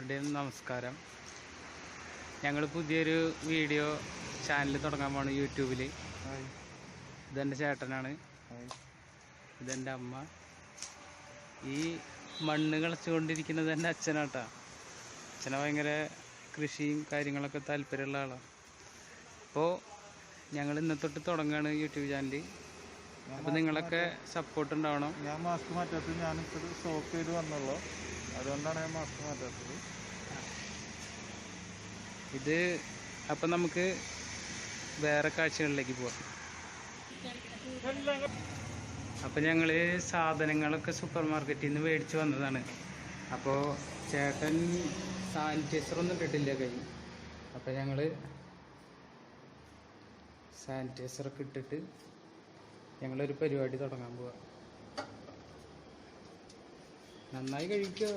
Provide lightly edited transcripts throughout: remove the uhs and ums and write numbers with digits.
എല്ലാവരുടെയും നമസ്കാരം. ഞങ്ങൾ പുതിയൊരു വീഡിയോ ചാനൽ തുടങ്ങാൻ പോണ് യൂട്യൂബിൽ. ഇതെൻ്റെ ചേട്ടനാണ്, ഇതെൻ്റെ അമ്മ. ഈ മണ്ണ് കളിച്ചുകൊണ്ടിരിക്കുന്നത് എൻ്റെ അച്ഛനാട്ടാ. അച്ഛനെ ഭയങ്കര കൃഷിയും കാര്യങ്ങളൊക്കെ താല്പര്യമുള്ള ആളാണ്. അപ്പോൾ ഞങ്ങൾ ഇന്നത്തൊട്ട് തുടങ്ങുകയാണ് യൂട്യൂബ് ചാനൽ. അപ്പോൾ നിങ്ങളൊക്കെ സപ്പോർട്ട് ഉണ്ടാവണം. ഞാൻ മാസ്ക് മാറ്റാത്തത് ഞാനിപ്പോൾ സ്റ്റോക്ക് ചെയ്ത് വന്നുള്ളൂ, അതുകൊണ്ടാണ് ഞാൻ മാസ്ക് മാറ്റാത്തത്. ഇത് അപ്പം നമുക്ക് വേറെ കാഴ്ചകളിലേക്ക് പോവാം. അപ്പം ഞങ്ങൾ സാധനങ്ങളൊക്കെ സൂപ്പർ മാർക്കറ്റിൽ നിന്ന് മേടിച്ച് വന്നതാണ്. അപ്പോൾ ചേട്ടൻ സാനിറ്റൈസറൊന്നും ഇട്ടിട്ടില്ല കൈ. അപ്പം ഞങ്ങൾ സാനിറ്റൈസറൊക്കെ ഇട്ടിട്ട് ഞങ്ങളൊരു പരിപാടി തുടങ്ങാൻ പോവാ. നന്നായി കഴിക്കോ.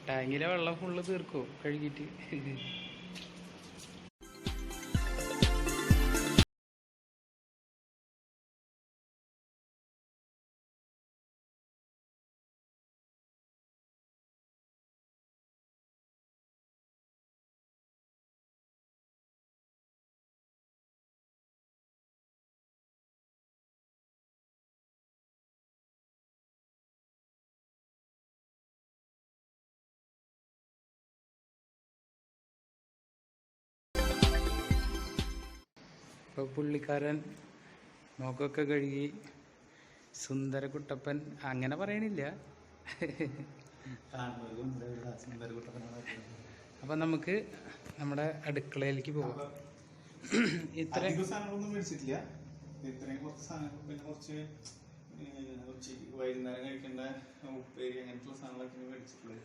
ടാങ്കിലെ വെള്ളം ഫുള്ള് തീർക്കോ കഴുകിയിട്ട്. ഇപ്പോൾ പുള്ളിക്കാരൻ നോക്കൊക്കെ കഴുകി സുന്ദര കുട്ടപ്പൻ അങ്ങനെ പറയണില്ല. അപ്പം നമുക്ക് നമ്മുടെ അടുക്കളയിലേക്ക് പോകാം. ഇത്രയും സാധനങ്ങളൊന്നും മേടിച്ചിട്ടില്ല. ഇത്രയും കുറച്ച് സാധനങ്ങൾ, പിന്നെ കുറച്ച് വൈകുന്നേരം കഴിക്കേണ്ട ഉപ്പേരി അങ്ങനത്തെ സാധനങ്ങളൊക്കെ മേടിച്ചിട്ടുള്ളത്.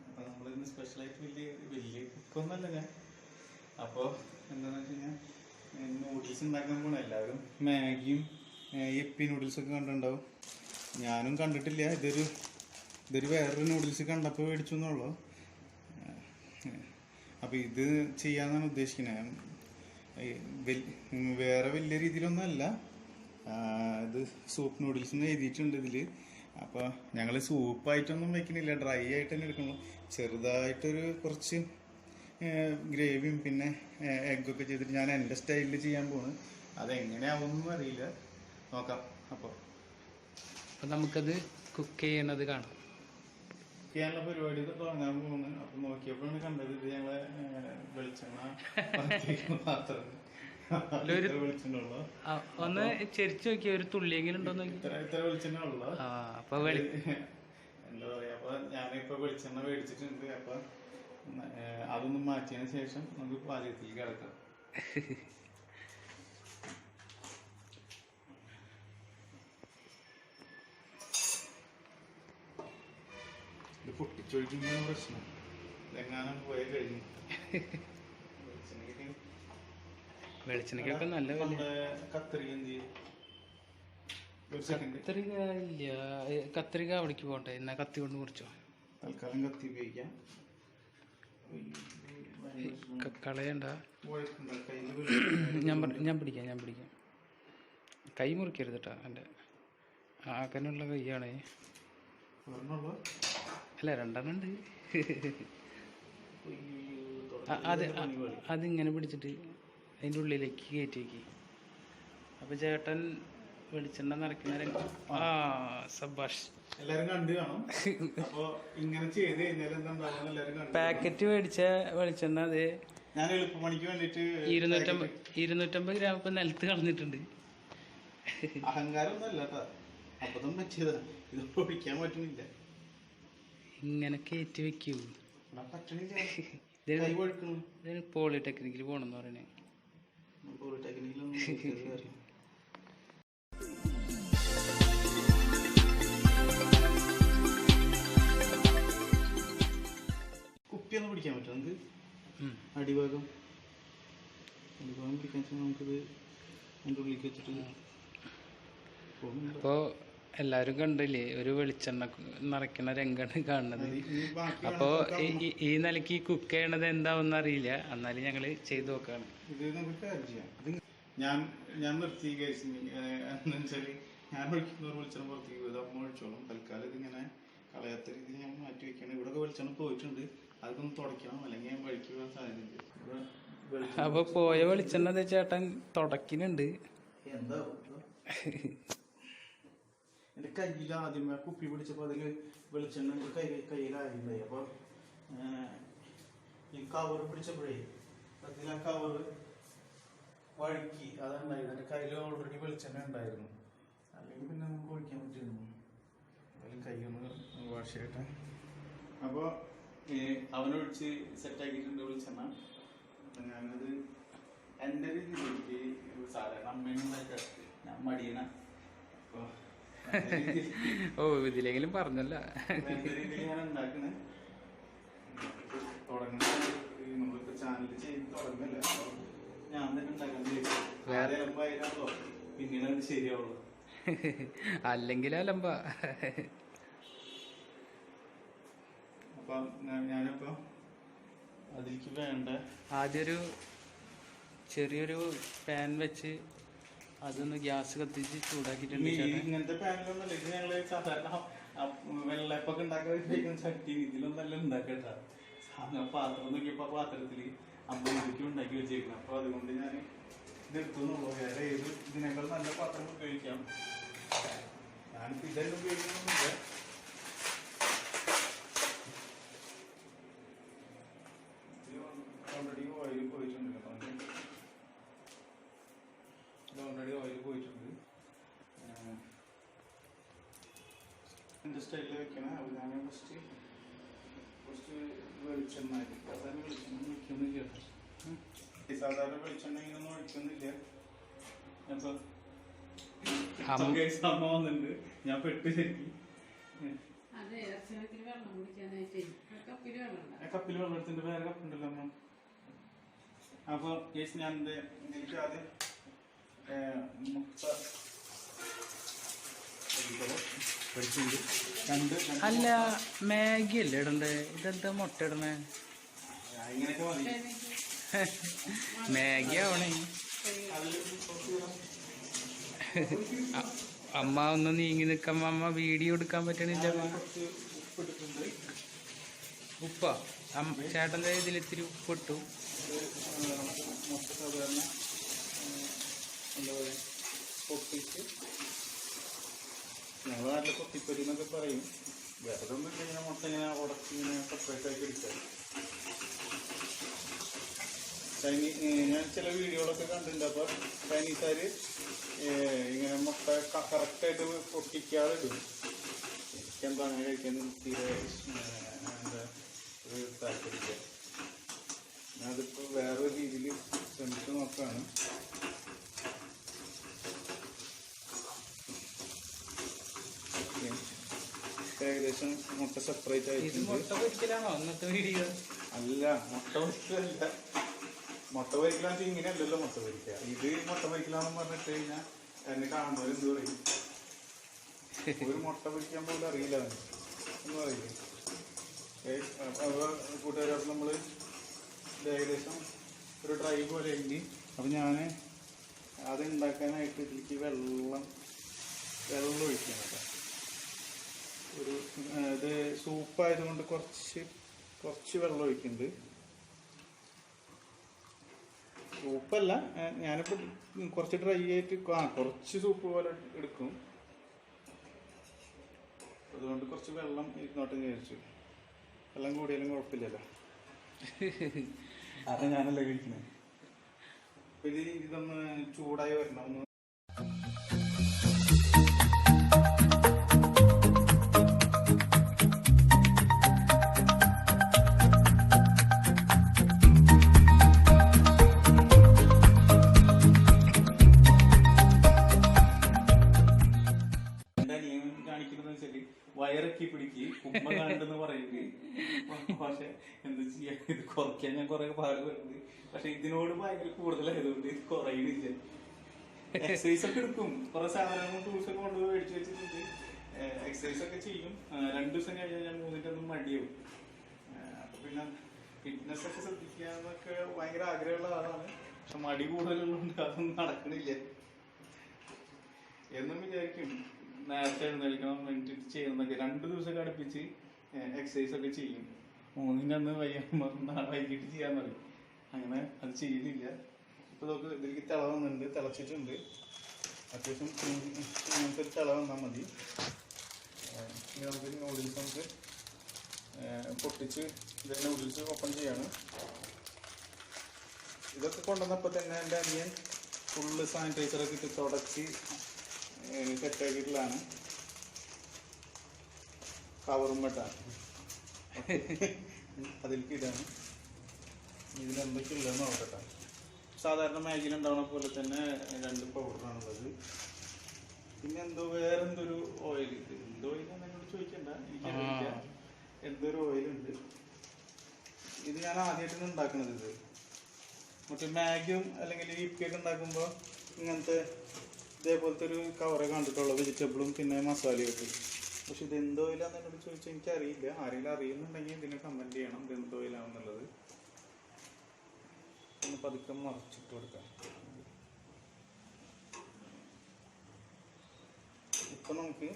അപ്പം നമ്മളിന്ന് സ്പെഷ്യലായിട്ട് വലിയ കുക്കൊന്നല്ല ഞാൻ. അപ്പോൾ എന്താണെന്ന് വെച്ച് കഴിഞ്ഞാൽ നൂഡിൽസ് ഉണ്ടാക്കാൻ പോകണം. എല്ലാവരും മാഗിയും യിപ്പി നൂഡിൽസൊക്കെ കണ്ടിട്ടുണ്ടാവും. ഞാനും കണ്ടിട്ടില്ല. ഇതൊരു വേറൊരു നൂഡിൽസ് കണ്ടപ്പോൾ മേടിച്ചു എന്നുള്ളൂ. അപ്പോൾ ഇത് ചെയ്യാന്നാണ് ഉദ്ദേശിക്കുന്നത്. വേറെ വലിയ രീതിയിലൊന്നും അല്ല. ഇത് സൂപ്പ് നൂഡിൽസ് എന്ന് എഴുതിയിട്ടുണ്ട് ഇതിൽ. അപ്പോൾ ഞങ്ങൾ സൂപ്പായിട്ടൊന്നും വെക്കണില്ല, ഡ്രൈ ആയിട്ട് തന്നെ എടുക്കണം. ചെറുതായിട്ടൊരു കുറച്ച് ഗ്രേവിയും പിന്നെ എഗ്ഗൊക്കെ ചെയ്തിട്ട് ഞാൻ എൻ്റെ സ്റ്റൈലിൽ ചെയ്യാൻ പോകുന്നു. അതെങ്ങനെയാവുമെന്നും അറിയില്ല, നോക്കാം. അപ്പോൾ നമുക്കത് കുക്ക് ചെയ്യണത് കാണാം. കുക്ക് ചെയ്യാനുള്ള പരിപാടി തുടങ്ങാൻ പോകുന്നു. അപ്പം നോക്കിയപ്പോഴാണ് കണ്ടത് ഇത് ഞങ്ങളെ വെളിച്ചെണ്ണ പാത്രം. വെളിച്ചെണ്ണ ഒന്ന് ചെരിച്ച് നോക്കിയ ഒരു തുള്ളിയെങ്കിലും ഉണ്ടോ നോക്കി. ഇത്ര വെളിച്ചെണ്ണ ഉള്ള എന്താ പറയാ. അപ്പൊ ഞാനിപ്പോ വെളിച്ചെണ്ണ മേടിച്ചിട്ടുണ്ട്. അപ്പൊ അതൊന്നും മാറ്റിയതിന് ശേഷം നമുക്ക് പാചകത്തിലേക്ക് കിടക്കാം. ഇത് പൊട്ടിച്ചൊഴിക്കുന്ന പ്രശ്നം എങ്ങാനും പോയ കഴിഞ്ഞു. വെളിച്ചെണ്ണയ്ക്കൊക്കെ നല്ല കത്രിക എന്ത് ചെയ്യും? കത്രിക ഇല്ല, കത്രിക അവിടേക്ക് പോകട്ടെ. എന്നാ കത്തി കൊണ്ട് മുറിച്ചോ. തൽക്കാലം കത്തി ഉപയോഗിക്കാം. കളയണ്ട. ഞാൻ പിടിക്കാം. കൈ മുറിക്കരുത് കേട്ടോ. എൻ്റെ ആകനുള്ള കൈയാണ്. അല്ല, രണ്ടെണ്ണം ഉണ്ട്. അതിങ്ങനെ പിടിച്ചിട്ട് അതിൻ്റെ ഉള്ളിലേക്ക് കയറ്റി വയ്ക്കി. അപ്പം ചേട്ടൻ വെളിച്ചെണ്ണ നിറയ്ക്കുന്ന സബാഷ്. എല്ലാരും കണ്ടു കാണും. അപ്പൊ ഇങ്ങനെ ചെയ്ത് കഴിഞ്ഞാൽ എന്താ പാക്കറ്റ് മേടിച്ച വെളിച്ചെണ്ണ അതെ ഞാൻ എളുപ്പമണിക്ക് വേണ്ടിട്ട് 250 ഗ്രാം ഇപ്പൊ നിലത്ത് കളഞ്ഞിട്ടുണ്ട്. അഹങ്കാരം ഒന്നും അല്ല, അബദ്ധം പറ്റിയതാ. ഇത് പൊടിക്കാൻ പറ്റുന്നില്ല. ഇങ്ങനെ കയറ്റി വെക്കൂ. പറ്റണില്ല. പോളിടെക്നിക്കിൽ പോണെന്ന് പറയണേ. പോളിടെക്നിക്കിലൊന്നും കുപ്പിയൊന്ന് പിടിക്കാൻ പറ്റും നമുക്ക്. അടിഭാഗം പിടിക്കാൻ നമുക്കിത് അതിൻ്റെ ഉള്ളിലേക്ക് വെച്ചിട്ട് പോകുന്നുണ്ട്. അപ്പോൾ എല്ലാവരും കണ്ടില്ലേ ഒരു വെളിച്ചെണ്ണ നിറയ്ക്കണ രംഗമാണ് കാണുന്നത്. അപ്പോൾ ഈ നിലയ്ക്ക് കുക്ക് ചെയ്യണത് എന്താവെന്ന് അറിയില്ല, എന്നാലും ഞങ്ങൾ ചെയ്തു നോക്കുകയാണ്. ഇത് നമുക്ക് കാര്യം ചെയ്യാം. ഞാൻ നിർത്തി കഴിച്ചു എന്ന് വെച്ചാൽ ഞാൻ ഒഴിക്കുന്നവർ വെളിച്ചെണ്ണ പുറത്തേക്ക് പോയത് അമ്മ ഒഴിച്ചോളും. തൽക്കാലം ഇതിങ്ങനെ കളയാത്ത രീതിയിൽ ഞാൻ മാറ്റി വെക്കുകയാണ്. ഇവിടെ വെളിച്ചെണ്ണ പോയിട്ടുണ്ട്, അതൊക്കെ ഒന്ന് തുടയ്ക്കണം, അല്ലെങ്കിൽ ഞാൻ വഴിക്ക് പോകാൻ സാധ്യതയുണ്ട്. അപ്പോൾ പോയ വെളിച്ചെണ്ണ ചേട്ടൻ തുടയ്ക്കുന്നുണ്ട്. എന്താ എൻ്റെ കയ്യിൽ ആദ്യമേ കുപ്പി പിടിച്ചപ്പോൾ അതിൽ വെളിച്ചെണ്ണ കയ്യിലായിട്ടുണ്ടായി. അപ്പോൾ ഈ കവർ പിടിച്ചപ്പോഴേ അതിൽ ആ കവർ വഴുക്കി അതുണ്ടായിരുന്നു. എൻ്റെ കയ്യിൽ ഓൾറെഡി വെളിച്ചെണ്ണ ഉണ്ടായിരുന്നു, അല്ലെങ്കിൽ പിന്നെ നമുക്ക് ഒഴിക്കാൻ പറ്റിയിരുന്നു. അതിൽ കൈയൊന്ന് വാഷ് ചെയ്യട്ടെ. അപ്പോൾ അവനൊഴിച്ച് സെറ്റാക്കിയിട്ടുണ്ട് വെളിച്ചെണ്ണ. അപ്പം ഞാനത് എൻ്റെ രീതിയിലേക്ക് സാധാരണ അമ്മേനെ ഉണ്ടാക്കി ഞാൻ മടിയണ. അപ്പോൾ ഓ ഇതിലെങ്കിലും പറഞ്ഞല്ല. എൻ്റെ രീതിയിൽ ഞാൻ ഉണ്ടാക്കണേ തുടങ്ങുന്ന നമ്മളിപ്പോൾ ചാനൽ ചെയ്ത് തുടങ്ങല്ല. അപ്പോൾ ഞാൻ തന്നെ ഉണ്ടാക്കാൻ വേറെ എലമ്പായിരാണല്ലോ, പിന്നീട് അത് ശരിയാവുള്ളൂ. അല്ലെങ്കിൽ അലമ്പ. അപ്പം ഞാനിപ്പോൾ അതിലേക്ക് വേണ്ട ആദ്യമൊരു ചെറിയൊരു പാൻ വെച്ച് അതൊന്ന് ഗ്യാസ് കത്തിച്ച് ചൂടാക്കിയിട്ടുണ്ട്. ഇങ്ങനത്തെ പാനിലൊന്നല്ല, ഇത് ഞങ്ങള് സാധാരണ വെള്ളപ്പൊക്കെ ഉണ്ടാക്കാൻ ഉപയോഗിക്കുന്ന ചട്ടി ഇതിലൊന്നല്ല ഉണ്ടാക്കട്ട. പാത്രം നോക്കിയപ്പോ പാത്രത്തില് അമ്മ ഇതിലേക്ക് ഉണ്ടാക്കി വെച്ചേക്കണം. അപ്പൊ അതുകൊണ്ട് ഞാൻ ഇതെടുത്തുന്നുള്ളൂ. വേറെ ഏത് ഇതിനേക്കാൾ നല്ല പാത്രം ഉപയോഗിക്കാം. ഞാനിപ്പോ ഇതെല്ലാം ഉപയോഗിക്കണമെന്നില്ല. ഓൾറെഡി ഓയിൽ പോയിട്ടുണ്ട് കേട്ടോ. ഓൾറെഡി ഓയിൽ പോയിട്ടുണ്ട്. എൻ്റെ സ്റ്റൈലിൽ വെക്കണേ. അപ്പോൾ ഞാൻ കുറച്ച് വെളിച്ചെണ്ണ സാധാരണ വെളിച്ചെണ്ണ ഒഴിക്കൊന്നുമില്ല. സാധാരണ വെളിച്ചെണ്ണ ഇങ്ങനൊന്നും ഒഴിക്കൊന്നുമില്ല. അപ്പോൾ അമ്മ വന്നിട്ടുണ്ട്, ഞാൻ പെട്ട് ശരിക്കും. കപ്പിൽ വെള്ളം എടുത്തിട്ട് വേറെ കപ്പുണ്ടല്ലോ അമ്മ. അപ്പോൾ ഞാൻ എനിക്ക് ആദ്യം മുട്ട അല്ല മാഗി അല്ലേ ഇടണ്ടേ? ഇതെന്താ മുട്ട ഇടണേ? ഇങ്ങനെയൊക്കെ മതി. മാഗി ആവണേ. അമ്മ ഒന്ന് നീങ്ങി നിൽക്കുമ്പോ അമ്മ വീഡിയോ എടുക്കാൻ പറ്റണില്ല. ഉപ്പാ ചേട്ടൻ്റെ ഇതിൽ ഇത്തിരി ഉപ്പിട്ടു. മുട്ട സാധാരണ എന്താ പറയുക പൊട്ടിച്ച് ഞങ്ങളുടെ നാട്ടിൽ കൊത്തിപ്പൊരി എന്നൊക്കെ പറയും. വേറെ ഒന്നും ഇങ്ങനെ മുട്ട ഇങ്ങനെ ഉടച്ച് ഇങ്ങനെ സെപ്പറേറ്റ് ആക്കി എടുക്കുക. ഞാൻ ചില വീഡിയോകളൊക്കെ കണ്ടിട്ടുണ്ട്. അപ്പോൾ ചൈനീസുകാർ ഇങ്ങനെ മുട്ട കറക്റ്റായിട്ട് പൊട്ടിക്കാതെ ഇടും. എനിക്കെന്താ അങ്ങനെ കഴിക്കാൻ തീരെ എന്താ ഒരു താല്പര്യമില്ല. ഞാനതിപ്പോൾ വേറൊരു രീതിയിൽ ശ്രമിച്ച് നോക്കുകയാണ്. ഏകദേശം മുട്ട സെപ്പറേറ്റ് ആയിട്ടുണ്ട്. അല്ല, മുട്ട പൊരിക്കലല്ല. മുട്ട പൊരിക്കലാന്ന് ഇങ്ങനെയല്ലല്ലോ മുട്ട പൊരിക്കുക. ഇത് മുട്ട പൊരിക്കലാന്ന് പറഞ്ഞിട്ട് കഴിഞ്ഞാൽ എന്നെ കാണുന്നവർ എന്ത് പറയും? ഒരു മുട്ട പൊരിക്കാൻ പോലും അറിയില്ല എന്ന് പറയില്ലേ? കൂട്ടുകാരോട് നമ്മൾ ഏകദേശം ഒരു ഡ്രൈ പോലെ ഉണ്ട്. അപ്പം ഞാൻ അത് ഉണ്ടാക്കാനായിട്ട് ഇതിലേക്ക് വെള്ളം ഒഴിക്കണം. ഒരു ഇത് സൂപ്പായതുകൊണ്ട് കുറച്ച് വെള്ളം ഒഴിക്കുന്നുണ്ട്. സൂപ്പല്ല, ഞാനിപ്പോൾ കുറച്ച് ഡ്രൈ ആയിട്ട് കുറച്ച് സൂപ്പ് പോലെ എടുക്കും. അതുകൊണ്ട് കുറച്ച് വെള്ളം ഇരുന്നോട്ട് വിചാരിച്ചു. വെള്ളം കൂടിയാലും കുഴപ്പമില്ലല്ലോ. അത് ഞാനല്ലേ കഴിക്കുന്നത്. അപ്പം ഇതൊന്ന് ചൂടായി വരണം. ഒന്ന് വയറൊക്കെ പിടിക്ക് ഉമ്മ കണ്ടെന്ന് പറയുന്നത്. പക്ഷെ എന്താ ചെയ്യാ, ഇത് കുറയ്ക്കാൻ ഞാൻ കുറെ പാടുപെടുന്നത്. പക്ഷെ ഇതിനോട് ഭയങ്കര കൂടുതലായതുകൊണ്ട് ഇത് കുറയുന്നില്ല. എക്സസൈസ് ഒക്കെ എടുക്കും. കുറെ സാധനങ്ങളും ടൂൾസ് ഒക്കെ കൊണ്ടുപോയി മേടിച്ചു വെച്ചിട്ടുണ്ട്. എക്സസൈസ് ഒക്കെ ചെയ്യും. 2 ദിവസം കഴിഞ്ഞാൽ ഞാൻ 3-ന്റെ ഒന്നും മടിയാവും. അപ്പൊ പിന്നെ ഫിറ്റ്നസ് ഒക്കെ ശ്രദ്ധിക്കാന്നൊക്കെ ഭയങ്കര ആഗ്രഹമുള്ള ആളാണ്. പക്ഷെ മടി കൂടുതലുള്ളതുകൊണ്ട് അതൊന്നും നടക്കണില്ല. എന്നും വിചാരിക്കും നേരത്തെ എഴുന്നേൽക്കണം, മെഡിറ്റേറ്റ് ചെയ്യണമെന്നൊക്കെ. 2 ദിവസമൊക്കെ അടുപ്പിച്ച് എക്സസൈസ് ഒക്കെ ചെയ്യും. 3-ന്റെ അന്ന് നാളെ വൈകിട്ട് ചെയ്യാൻ പറയും. അങ്ങനെ അത് ചെയ്യലില്ല. ഇപ്പൊ നമുക്ക് ഇതിലേക്ക് തിള വന്നിട്ടുണ്ട്, തിളച്ചിട്ടുണ്ട്. അത്യാവശ്യം ഇങ്ങനത്തെ ഒരു തിള വന്നാൽ മതി. ഇനി നമുക്ക് നൂഡിൽസ് നമുക്ക് പൊട്ടിച്ച് ഇതിൻ്റെ നൂഡിൽസ് ഓപ്പൺ ചെയ്യാണ്. ഇതൊക്കെ കൊണ്ടുവന്നപ്പോൾ തന്നെ എൻ്റെ അനിയൻ ഫുള്ള് സാനിറ്റൈസറൊക്കെ ഇട്ട് തുടച്ച് സെറ്റാക്കിയിട്ടുള്ളതാണ്. കവറും വെട്ടാണ് അതിലേക്ക് ഇടാണ്. ഇതിലെന്തൊക്കെയുള്ളതെന്ന് നോക്കട്ടെ. സാധാരണ മാഗിയിൽ ഉണ്ടാവുന്ന പോലെ തന്നെ 2 പൗഡറാണുള്ളത്. പിന്നെ വേറെന്തൊരു ഓയിൽ, എന്ത് ഓയിലാണെന്ന് എന്നോട് ചോദിക്കണ്ട, എനിക്കറിയില്ല. എന്തൊരു ഓയിലുണ്ട്. ഇത് ഞാൻ ആദ്യമായിട്ടാണ് ഉണ്ടാക്കുന്നത്. ഇത് മറ്റേ മാഗിയും അല്ലെങ്കിൽ ഇപ്പിയൊക്കെ ഉണ്ടാക്കുമ്പോൾ ഇങ്ങനത്തെ ഇതേപോലത്തെ ഒരു കവറെ കണ്ടിട്ടുള്ളൂ, വെജിറ്റബിളും പിന്നെ മസാലയൊക്കെ. പക്ഷെ ഇത് എന്ത് ഓയിലാന്ന് എന്നോട് ചോദിച്ചാൽ എനിക്കറിയില്ല. ആരെങ്കിലും അറിയുന്നുണ്ടെങ്കിൽ ഇതിനെ കമൻറ്റ് ചെയ്യണം ഇത് എന്ത് ഓയിലാണെന്നുള്ളത്. ഒന്ന് പതുക്കെ മറിച്ചിട്ട് കൊടുക്കാം. ഇപ്പം നമുക്ക്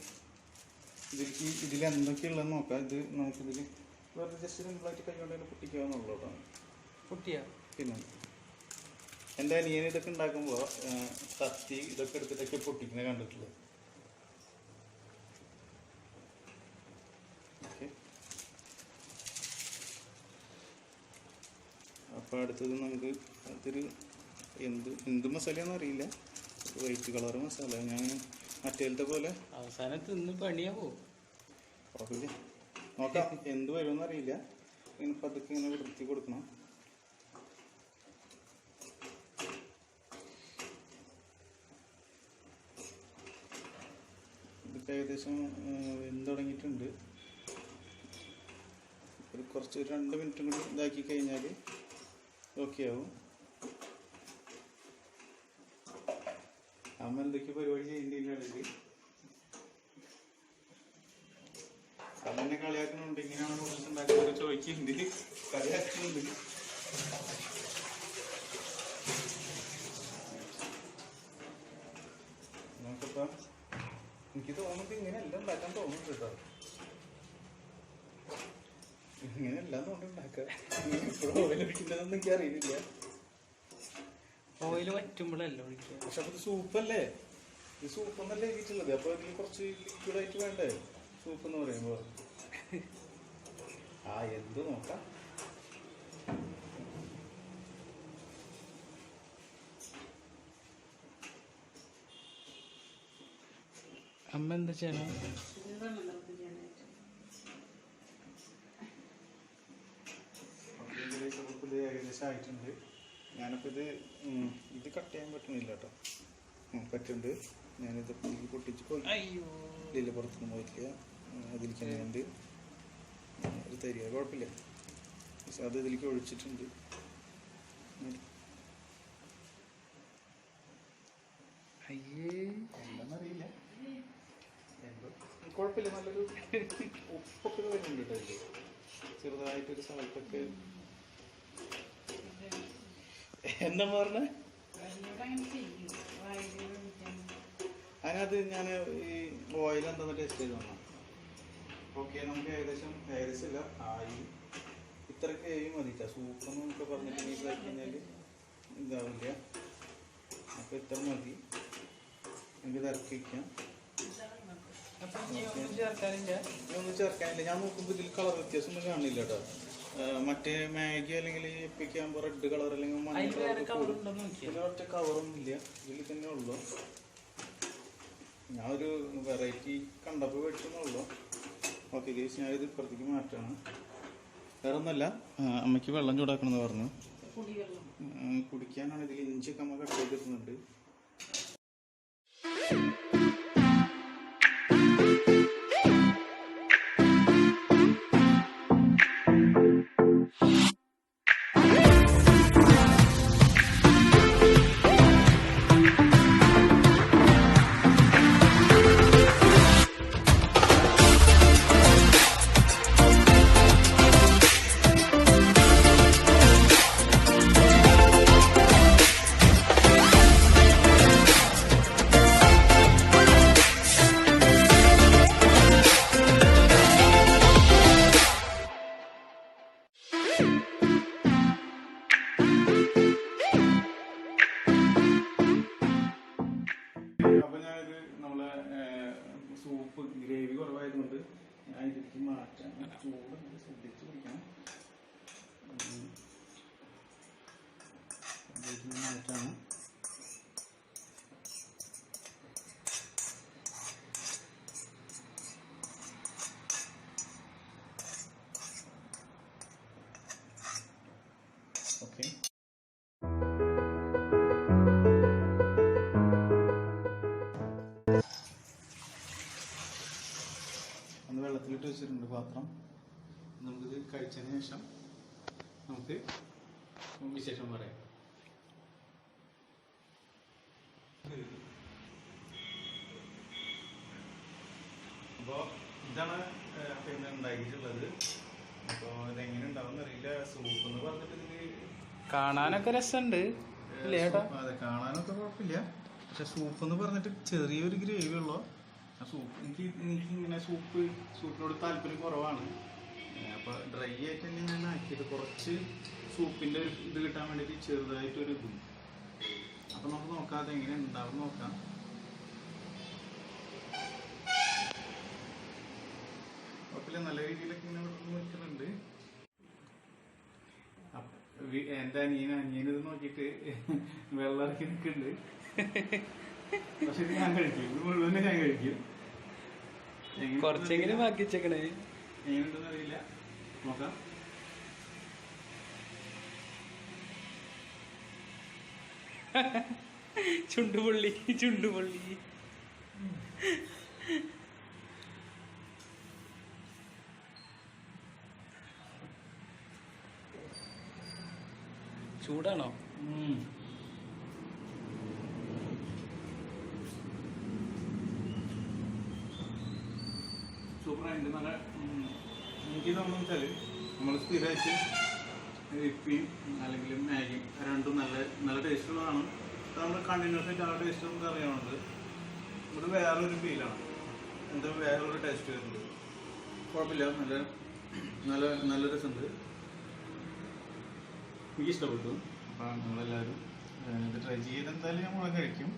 ഇതിലെന്തൊക്കെയുള്ളതെന്ന് നോക്കാം. ഇത് നമുക്കിതിൽ വെറുതെ ജസ്റ്റ് സിമ്പിളായിട്ട് കൈകൊണ്ട് തന്നെ പൊട്ടിക്കാവുന്നുള്ളൂ കേട്ടോ. പൊട്ടിയാ പിന്നെ എൻ്റെ അനിയൻ ഇതൊക്കെ ഉണ്ടാക്കുമ്പോൾ കത്തി ഇതൊക്കെ എടുത്തിട്ടൊക്കെ പൊട്ടിക്കുന്നത് കണ്ടിട്ടുള്ളത്. ഓക്കെ, അപ്പോൾ അടുത്തത് നമുക്ക് അതൊരു എന്ത് മസാലയാണെന്ന് അറിയില്ല. White colour masala. ഞാൻ മറ്റേലത്തെ പോലെ അവസാനത്ത് ഇന്ന് പണിയാവോ കുഴപ്പമില്ല, നോക്കാം. എന്ത് വരുമെന്ന് അറിയില്ല. ഇങ്ങനെ പതുക്കെ ഇങ്ങനെ വിടർത്തി കൊടുക്കണം. ഇതൊക്കെ ഏകദേശം വെന്ത് തുടങ്ങിയിട്ടുണ്ട്. ഒരു കുറച്ച് 2 മിനിറ്റും കൂടി ഇതാക്കി കഴിഞ്ഞാൽ ഓക്കെ ആവും. അമ്മ എന്തൊക്കെ പരിപാടി ചെയ്യേണ്ടതിൻ്റെ അതെന്നെ കളിയാക്കുന്നുണ്ട്. ഇങ്ങനെയാണ് നൂഡിൽസ് ഉണ്ടാക്കുന്നത് ചോദിക്കുന്നുണ്ട്, കളിയാക്കുന്നുണ്ട്. നമുക്കിപ്പം എനിക്ക് തോന്നുന്നത് ഇങ്ങനെയല്ല ഉണ്ടാക്കാൻ തോന്നുന്നുണ്ട് കേട്ടോ. ഇങ്ങനെയല്ല തോന്നുന്നു ഉണ്ടാക്കുക. ഇപ്പോഴും ഓയിലൊഴിക്കുന്നതൊന്നും എനിക്ക് അറിയില്ല. ഓയിൽ വറ്റുമ്പോഴല്ലോ ഒഴിക്കുക. പക്ഷെ അപ്പൊ ഇത് സൂപ്പല്ലേ, ഇത് സൂപ്പൊന്നല്ലേ എഴുതിയിട്ടുള്ളത്. അപ്പൊ ഇതിൽ കുറച്ച് ലിക്വിഡായിട്ട് വേണ്ടേ സൂപ്പ് എന്ന് പറയുമ്പോൾ. എന്ത് നോക്കാം. അമ്മ എന്താ ചെയ്യണം? ഏകദേശം ആയിട്ടുണ്ട്. ഞാനിപ്പോൾ ഇത് കട്ട് ചെയ്യാൻ പറ്റണില്ല കേട്ടോ. പറ്റുന്നുണ്ട്. ഞാനിത് പൊട്ടിച്ച് പോയി. ഇല്ല, പുറത്തൊന്നും പോയിട്ടില്ല. അതിലേക്ക് തന്നെയുണ്ട് ഒരു തരിക, കുഴപ്പമില്ല. പക്ഷെ അത് ഇതിലേക്ക് ഒഴിച്ചിട്ടുണ്ട്. എന്താണെന്നറിയില്ല, കുഴപ്പമില്ല. നല്ലൊരു ഉപ്പൊക്കെ വരുന്നുണ്ട് കേട്ടോ ഇതിൽ. ചെറുതായിട്ടൊരു സാൾട്ടൊക്കെ. എന്താ പറഞ്ഞ അതിനകത്ത് ഞാൻ ഈ ഓയിൽ എന്താന്ന് ടേസ്റ്റ് ചെയ്ത് വന്നു. ഓക്കെ, നമുക്ക് ഏകദേശമില്ല ആയി. ഇത്രയൊക്കെ ആയി മതിച്ചാ. സൂപ്പൊന്നും നമുക്ക് പറഞ്ഞിട്ട് ഇതായി കഴിഞ്ഞാൽ ഇതാവില്ല. അപ്പോൾ ഇത്ര മതി. നമുക്ക് ഇത് ഇറക്കി വയ്ക്കാം. ഒന്നും ചേർക്കാനില്ല. ഞാൻ നോക്കുമ്പോൾ ഇതിൽ കളർ വ്യത്യാസം ഒന്നും കാണില്ല കേട്ടോ. മറ്റേ മാഗി അല്ലെങ്കിൽ എപ്പിക്ക് ആകുമ്പോൾ റെഡ് കളർ അല്ലെങ്കിൽ മഞ്ഞ കളർ ഇതിൽ ഒറ്റ കവറൊന്നും ഇല്ല. ഇതിൽ തന്നെ ഉള്ളു. ഞാൻ ഒരു വെറൈറ്റി കണ്ടപ്പോൾ മേടിച്ചെന്നുള്ളൂ. ഓക്കെ ഗൈസ്, ഞാനിത് ഇപ്പുറത്തേക്ക് മാറ്റാണ്. വേറെ ഒന്നല്ല, അമ്മയ്ക്ക് വെള്ളം ചൂടാക്കണമെന്ന് പറഞ്ഞു. കുടിക്കാനാണ്. ഇതിൽ ഇഞ്ചിയൊക്കെ അമ്മ കട്ട് ചെയ്തിട്ടുന്നുണ്ട്. ആയതുകൊണ്ട് ഞാൻ ഇതിലേക്ക് മാറ്റാൻ ചൂട് ശ്രദ്ധിച്ച് പിടിക്കണം. മാറ്റാണ്. ഓക്കെ, ഒന്ന് വെള്ളത്തിലിട്ട് വെച്ചിട്ടുണ്ട് പാത്രം. നമുക്കിത് കഴിച്ചതിന് ശേഷം നമുക്ക് വിശേഷം പറയാം. അപ്പോൾ ഇതാണ് പിന്നെ ഉണ്ടാക്കിയിട്ടുള്ളത്. അപ്പോൾ ഇതെങ്ങനെ ഉണ്ടാവും അറിയില്ല. സൂപ്പ് എന്ന് പറഞ്ഞിട്ട് ഇതിൽ കാണാനൊക്കെ രസമുണ്ട് അല്ലേ ചേട്ടാ? അതെ, കാണാനൊക്കെ കുഴപ്പമില്ല. പക്ഷെ സൂപ്പ് എന്ന് പറഞ്ഞിട്ട് ചെറിയൊരു ഗ്രേവി ഉള്ളൂ. ആ സൂപ്പ് ഇങ്ങനെ സൂപ്പിനോട് താല്പര്യം കുറവാണ്. അപ്പോൾ ഡ്രൈ ആയിട്ട് തന്നെ ഞാൻ ആക്കിയത് കുറച്ച് സൂപ്പിൻ്റെ ഒരു ഇത് കിട്ടാൻ വേണ്ടിയിട്ട് ചെറുതായിട്ടൊരു ഇതും. അപ്പോൾ നമുക്ക് നോക്കാം അതെങ്ങനെ ഉണ്ടാവും നോക്കാം. കുഴപ്പമില്ല, നല്ല രീതിയിലൊക്കെ ഇങ്ങനെ നിൽക്കുന്നുണ്ട്. എൻ്റെ അനിയനിത് നോക്കിയിട്ട് വെള്ളം ഇറക്കി നിൽക്കുന്നുണ്ട്. പക്ഷെ ഇത് ഞാൻ കഴിക്കും, ഇത് മുഴുവൻ ഞാൻ കഴിക്കും. കുറച്ചെങ്കിലും ബാക്കി വെച്ചേക്കണേ. എങ്ങനെയുണ്ടെന്ന് അറിയില്ല, നോക്കാം. ചുണ്ടുപൊള്ളി ചൂടാണോ? സൂപ്പറായിട്ട് നല്ല. എനിക്ക് തോന്നുന്നു വെച്ചാൽ നമ്മൾ സ്ഥിരമായിട്ട് ഇപ്പിയും അല്ലെങ്കിൽ മാഗിയും രണ്ടും നല്ല ടേസ്റ്റുള്ളതാണ്. നമ്മൾ കണ്ടിന്യൂസ് ആയിട്ട് ആ ടേസ്റ്റ് നമുക്ക് അറിയാവുന്നത്. ഇവിടെ വേറൊരു ഫീലാണ്, എന്താ വേറൊരു ടേസ്റ്റ് വരുന്നത്. കുഴപ്പമില്ല, നല്ല രസമുണ്ട്. എനിക്കിഷ്ടപ്പെട്ടു. അപ്പം നിങ്ങളെല്ലാവരും ഇത് ട്രൈ ചെയ്ത് എന്തായാലും ഞാൻ മുഴുവൻ കഴിക്കും.